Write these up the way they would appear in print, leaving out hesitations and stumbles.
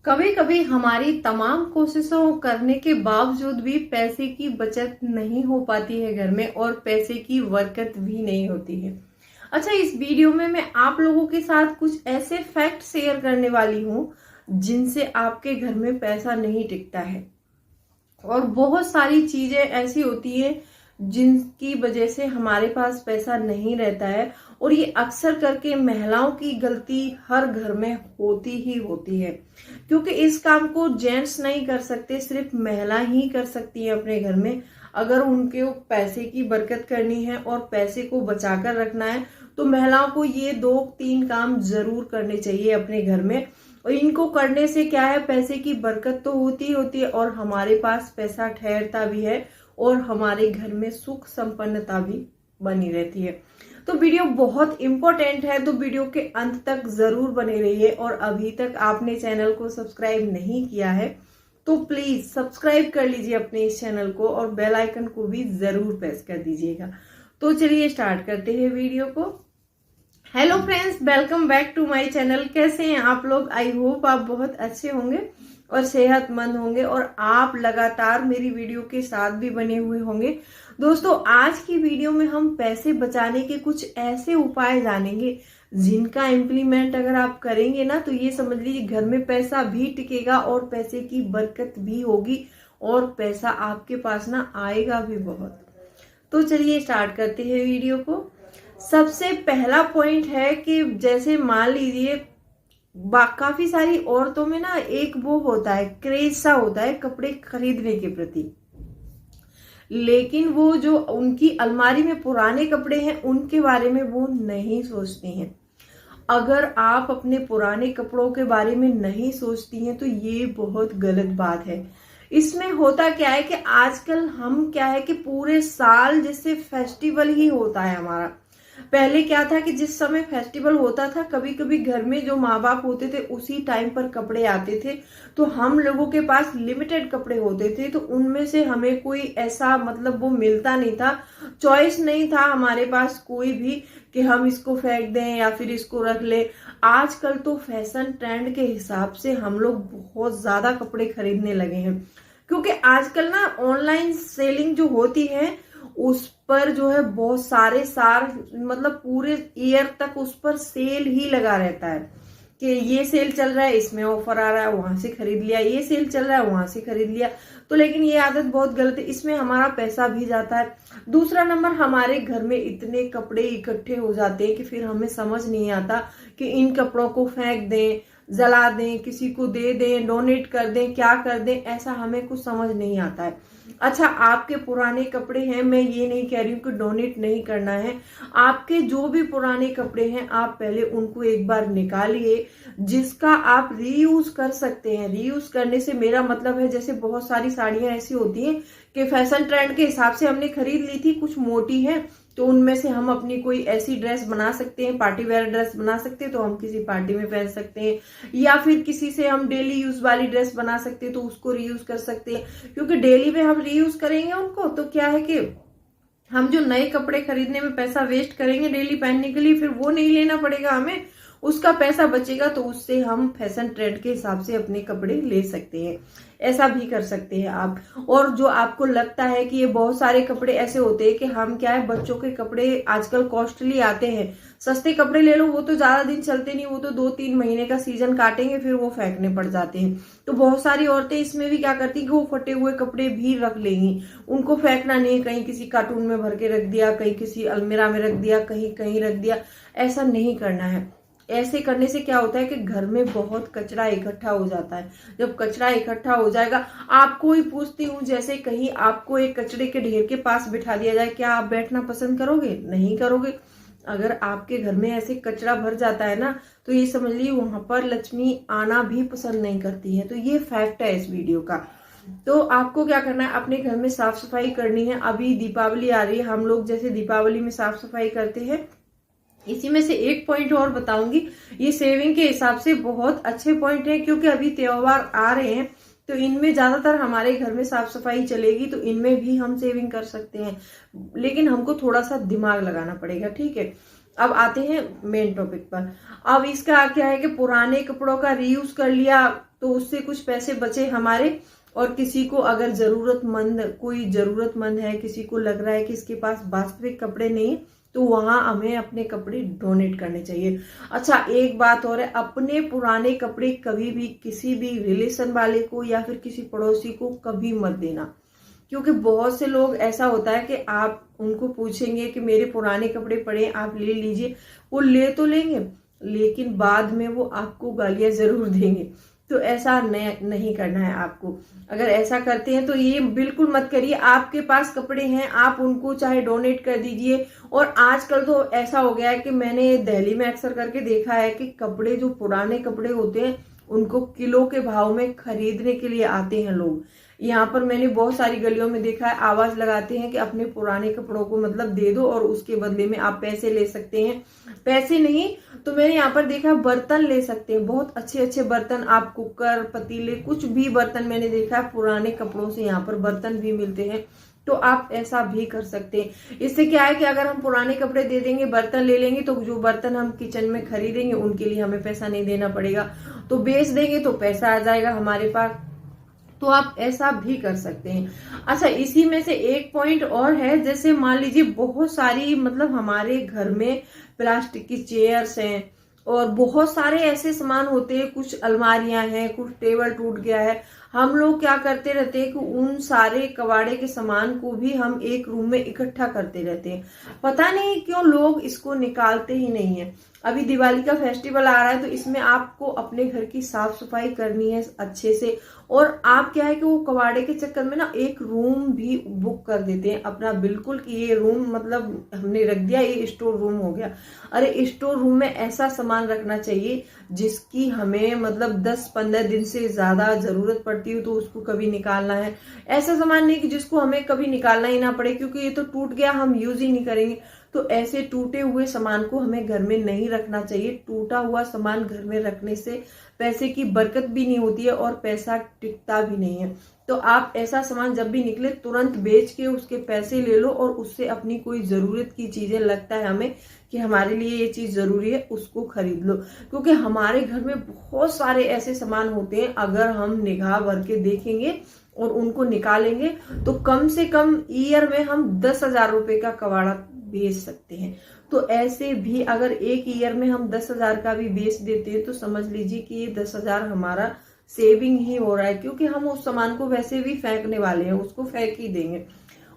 कभी कभी हमारी तमाम कोशिशों करने के बावजूद भी पैसे की बचत नहीं हो पाती है घर में, और पैसे की बरकत भी नहीं होती है। अच्छा, इस वीडियो में मैं आप लोगों के साथ कुछ ऐसे फैक्ट शेयर करने वाली हूँ जिनसे आपके घर में पैसा नहीं टिकता है। और बहुत सारी चीजें ऐसी होती है जिनकी वजह से हमारे पास पैसा नहीं रहता है, और ये अक्सर करके महिलाओं की गलती हर घर में होती ही होती है, क्योंकि इस काम को जेंट्स नहीं कर सकते, सिर्फ महिला ही कर सकती है अपने घर में। अगर उनके पैसे की बरकत करनी है और पैसे को बचाकर रखना है तो महिलाओं को ये 2-3 काम जरूर करने चाहिए अपने घर में। और इनको करने से क्या है, पैसे की बरकत तो होती है और हमारे पास पैसा ठहरता भी है और हमारे घर में सुख संपन्नता भी बनी रहती है। तो वीडियो बहुत इंपॉर्टेंट है, तो वीडियो के अंत तक जरूर बने रहिए। और अभी तक आपने चैनल को सब्सक्राइब नहीं किया है तो प्लीज सब्सक्राइब कर लीजिए अपने इस चैनल को, और बेल आइकन को भी जरूर प्रेस कर दीजिएगा। तो चलिए स्टार्ट करते हैं वीडियो को। Hello friends, welcome back to my channel. कैसे हैं आप लोग? आई होप आप बहुत अच्छे होंगे और सेहतमंद होंगे, और आप लगातार मेरी वीडियो के साथ भी बने हुए होंगे। दोस्तों, आज की वीडियो में हम पैसे बचाने के कुछ ऐसे उपाय जानेंगे जिनका इम्प्लीमेंट अगर आप करेंगे ना, तो ये समझ लीजिए घर में पैसा भी टिकेगा और पैसे की बरकत भी होगी, और पैसा आपके पास ना आएगा भी बहुत। तो चलिए स्टार्ट करते हैं वीडियो को। सबसे पहला पॉइंट है कि जैसे मान लीजिए काफी सारी औरतों में ना एक वो होता है, क्रेज सा होता है कपड़े खरीदने के प्रति, लेकिन वो जो उनकी अलमारी में पुराने कपड़े हैं उनके बारे में वो नहीं सोचती हैं। अगर आप अपने पुराने कपड़ों के बारे में नहीं सोचती हैं तो ये बहुत गलत बात है। इसमें होता क्या है कि आजकल हम क्या है कि पूरे साल जैसे फेस्टिवल ही होता है हमारा। पहले क्या था कि जिस समय फेस्टिवल होता था, कभी कभी घर में जो माँ बाप होते थे उसी टाइम पर कपड़े आते थे, तो हम लोगों के पास लिमिटेड कपड़े होते थे, तो उनमें से हमें कोई ऐसा मतलब वो मिलता नहीं था, चॉइस नहीं था हमारे पास कोई भी कि हम इसको फेंक दें या फिर इसको रख ले। आजकल तो फैशन ट्रेंड के हिसाब से हम लोग बहुत ज्यादा कपड़े खरीदने लगे हैं, क्योंकि आजकल ना ऑनलाइन सेलिंग जो होती है उस पर जो है बहुत सारे मतलब पूरे ईयर तक उस पर सेल ही लगा रहता है कि ये सेल चल रहा है, इसमें ऑफर आ रहा है, वहां से खरीद लिया, ये सेल चल रहा है वहां से खरीद लिया। तो लेकिन ये आदत बहुत गलत है, इसमें हमारा पैसा भी जाता है। दूसरा नंबर, हमारे घर में इतने कपड़े इकट्ठे हो जाते हैं कि फिर हमें समझ नहीं आता कि इन कपड़ों को फेंक दें, जला दें, किसी को दे दें, डोनेट कर दें, क्या कर दें, ऐसा हमें कुछ समझ नहीं आता है। अच्छा, आपके पुराने कपड़े हैं, मैं ये नहीं कह रही हूँ कि डोनेट नहीं करना है। आपके जो भी पुराने कपड़े हैं आप पहले उनको एक बार निकालिए, जिसका आप रीयूज कर सकते हैं। रीयूज करने से मेरा मतलब है, जैसे बहुत सारी साड़ियां ऐसी होती हैं कि फैशन ट्रेंड के हिसाब से हमने खरीद ली थी, कुछ मोटी है, तो उनमें से हम अपनी कोई ऐसी ड्रेस बना सकते हैं, पार्टी वेयर ड्रेस बना सकते हैं, तो हम किसी पार्टी में पहन सकते हैं, या फिर किसी से हम डेली यूज वाली ड्रेस बना सकते हैं तो उसको रीयूज कर सकते हैं। क्योंकि डेली में हम रीयूज करेंगे उनको तो क्या है कि हम जो नए कपड़े खरीदने में पैसा वेस्ट करेंगे डेली पहनने के लिए, फिर वो नहीं लेना पड़ेगा हमें, उसका पैसा बचेगा, तो उससे हम फैशन ट्रेंड के हिसाब से अपने कपड़े ले सकते हैं। ऐसा भी कर सकते हैं आप। और जो आपको लगता है कि ये बहुत सारे कपड़े ऐसे होते हैं कि हम क्या है, बच्चों के कपड़े आजकल कॉस्टली आते हैं, सस्ते कपड़े ले लो, वो तो ज्यादा दिन चलते नहीं, वो तो 2-3 महीने का सीजन काटेंगे फिर वो फेंकने पड़ जाते हैं। तो बहुत सारी औरतें इसमें भी क्या करती है कि वो फटे हुए कपड़े भी रख लेंगी, उनको फेंकना नहीं, कहीं किसी कार्टून में भर के रख दिया, कहीं किसी अलमीरा में रख दिया, कहीं कहीं रख दिया। ऐसा नहीं करना है। ऐसे करने से क्या होता है कि घर में बहुत कचरा इकट्ठा हो जाता है। जब कचरा इकट्ठा हो जाएगा, आपको ही पूछती हूँ, जैसे कहीं आपको एक कचरे के ढेर के पास बिठा दिया जाए, क्या आप बैठना पसंद करोगे? नहीं करोगे। अगर आपके घर में ऐसे कचरा भर जाता है ना, तो ये समझ लीजिए वहां पर लक्ष्मी आना भी पसंद नहीं करती है। तो ये फैक्ट है इस वीडियो का। तो आपको क्या करना है, अपने घर में साफ सफाई करनी है। अभी दीपावली आ रही है, हम लोग जैसे दीपावली में साफ सफाई करते हैं, इसी में से एक पॉइंट और बताऊंगी। ये सेविंग के हिसाब से बहुत अच्छे पॉइंट है, क्योंकि अभी त्योहार आ रहे हैं तो इनमें ज्यादातर हमारे घर में साफ सफाई चलेगी, तो इनमें भी हम सेविंग कर सकते हैं, लेकिन हमको थोड़ा सा दिमाग लगाना पड़ेगा, ठीक है। अब आते हैं मेन टॉपिक पर। अब इसका क्या है कि पुराने कपड़ों का रीयूज कर लिया तो उससे कुछ पैसे बचे हमारे, और किसी को अगर कोई जरूरतमंद है, किसी को लग रहा है कि इसके पास वास्तविक कपड़े नहीं, तो वहां हमें अपने कपड़े डोनेट करने चाहिए। अच्छा, एक बात और है, अपने पुराने कपड़े कभी भी किसी भी रिलेशन वाले को या फिर किसी पड़ोसी को कभी मत देना, क्योंकि बहुत से लोग ऐसा होता है कि आप उनको पूछेंगे कि मेरे पुराने कपड़े पड़े आप ले लीजिए, वो ले तो लेंगे लेकिन बाद में वो आपको गालियां जरूर देंगे। तो ऐसा नहीं करना है आपको। अगर ऐसा करते हैं तो ये बिल्कुल मत करिए। आपके पास कपड़े हैं, आप उनको चाहे डोनेट कर दीजिए। और आजकल तो ऐसा हो गया है कि मैंने दिल्ली में अक्सर करके देखा है कि कपड़े, जो पुराने कपड़े होते हैं, उनको किलो के भाव में खरीदने के लिए आते हैं लोग। यहाँ पर मैंने बहुत सारी गलियों में देखा है, आवाज लगाते हैं कि अपने पुराने कपड़ों को मतलब दे दो और उसके बदले में आप पैसे ले सकते हैं। पैसे नहीं तो मैंने यहाँ पर देखा बर्तन ले सकते हैं, बहुत अच्छे अच्छे बर्तन, आप कुकर, पतीले, कुछ भी बर्तन मैंने देखा है पुराने कपड़ों से यहाँ पर बर्तन भी मिलते हैं। तो आप ऐसा भी कर सकते हैं। इससे क्या है कि अगर हम पुराने कपड़े दे देंगे, बर्तन ले लेंगे, तो जो बर्तन हम किचन में खरीदेंगे उनके लिए हमें पैसा नहीं देना पड़ेगा, तो बेच देंगे तो पैसा आ जाएगा हमारे पास। तो आप ऐसा भी कर सकते हैं। अच्छा, इसी में से एक पॉइंट और है, जैसे मान लीजिए बहुत सारी मतलब हमारे घर में प्लास्टिक की चेयर्स हैं और बहुत सारे ऐसे सामान होते हैं, कुछ अलमारियां हैं, कुछ टेबल टूट गया है। हम लोग क्या करते रहते हैं कि उन सारे कबाड़े के सामान को भी हम एक रूम में इकट्ठा करते रहते हैं। पता नहीं क्यों लोग इसको निकालते ही नहीं है। अभी दिवाली का फेस्टिवल आ रहा है तो इसमें आपको अपने घर की साफ सफाई करनी है अच्छे से। और आप क्या है कि वो कबाड़े के चक्कर में ना एक रूम भी बुक कर देते हैं अपना, बिल्कुल कि ये रूम मतलब हमने रख दिया, ये स्टोर रूम हो गया। अरे स्टोर रूम में ऐसा सामान रखना चाहिए जिसकी हमें मतलब 10-15 दिन से ज्यादा जरूरत पड़ती हो तो उसको कभी निकालना है। ऐसा सामान नहीं कि जिसको हमें कभी निकालना ही ना पड़े, क्योंकि ये तो टूट गया, हम यूज ही नहीं करेंगे। तो ऐसे टूटे हुए सामान को हमें घर में नहीं रखना चाहिए। टूटा हुआ सामान घर में रखने से पैसे की बरकत भी नहीं होती है और पैसा टिकता भी नहीं है। तो आप ऐसा सामान जब भी निकले तुरंत बेच के उसके पैसे ले लो और उससे अपनी कोई जरूरत की चीजें, लगता है हमें कि हमारे लिए ये चीज जरूरी है, उसको खरीद लो। क्योंकि हमारे घर में बहुत सारे ऐसे सामान होते हैं, अगर हम निगाह भर के देखेंगे और उनको निकालेंगे तो कम से कम ईयर में हम 10,000 रुपए का कबाड़ा बेच सकते हैं। तो ऐसे भी अगर एक ईयर में हम 10,000 का भी बेच देते हैं तो समझ लीजिए कि ये 10,000 हमारा सेविंग ही हो रहा है, क्योंकि हम उस सामान को वैसे भी फेंकने वाले हैं, उसको फेंक ही देंगे।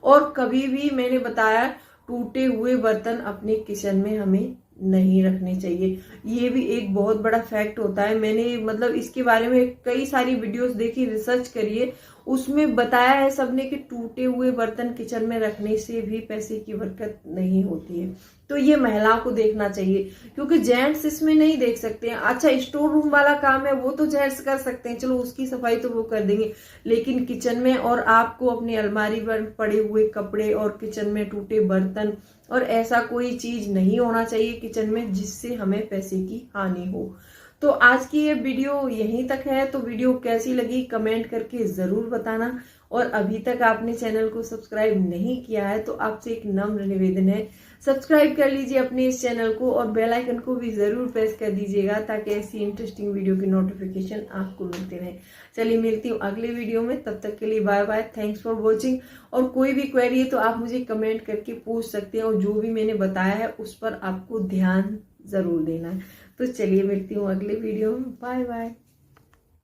और कभी भी मैंने बताया टूटे हुए बर्तन अपने किचन में हमें नहीं रखने चाहिए। ये भी एक बहुत बड़ा फैक्ट होता है। मैंने मतलब इसके बारे में कई सारी वीडियोस देखी, रिसर्च करिए, उसमें बताया है सबने कि टूटे हुए बर्तन किचन में रखने से भी पैसे की बरकत नहीं होती है। तो ये महिलाओं को देखना चाहिए, क्योंकि जेंट्स इसमें नहीं देख सकते हैं। अच्छा, स्टोर रूम वाला काम है वो तो जेंट्स कर सकते हैं, चलो उसकी सफाई तो वो कर देंगे, लेकिन किचन में और आपको अपनी अलमारी पर पड़े हुए कपड़े और किचन में टूटे बर्तन और ऐसा कोई चीज नहीं होना चाहिए किचन में जिससे हमें पैसे की हानि हो। तो आज की ये वीडियो यहीं तक है। तो वीडियो कैसी लगी कमेंट करके जरूर बताना। और अभी तक आपने चैनल को सब्सक्राइब नहीं किया है तो आपसे एक नम्र निवेदन है, सब्सक्राइब कर लीजिए अपने इस चैनल को और बेल आइकन को भी जरूर प्रेस कर दीजिएगा ताकि ऐसी इंटरेस्टिंग वीडियो की नोटिफिकेशन आपको मिलते रहे। चलिए मिलती हूँ अगले वीडियो में, तब तक के लिए bye bye, thanks for watching. और कोई भी क्वेरी है तो आप मुझे कमेंट करके पूछ सकते हैं और जो भी मैंने बताया है उस पर आपको ध्यान जरूर देना है। तो चलिए मिलती हूँ अगले वीडियो में, बाय बाय।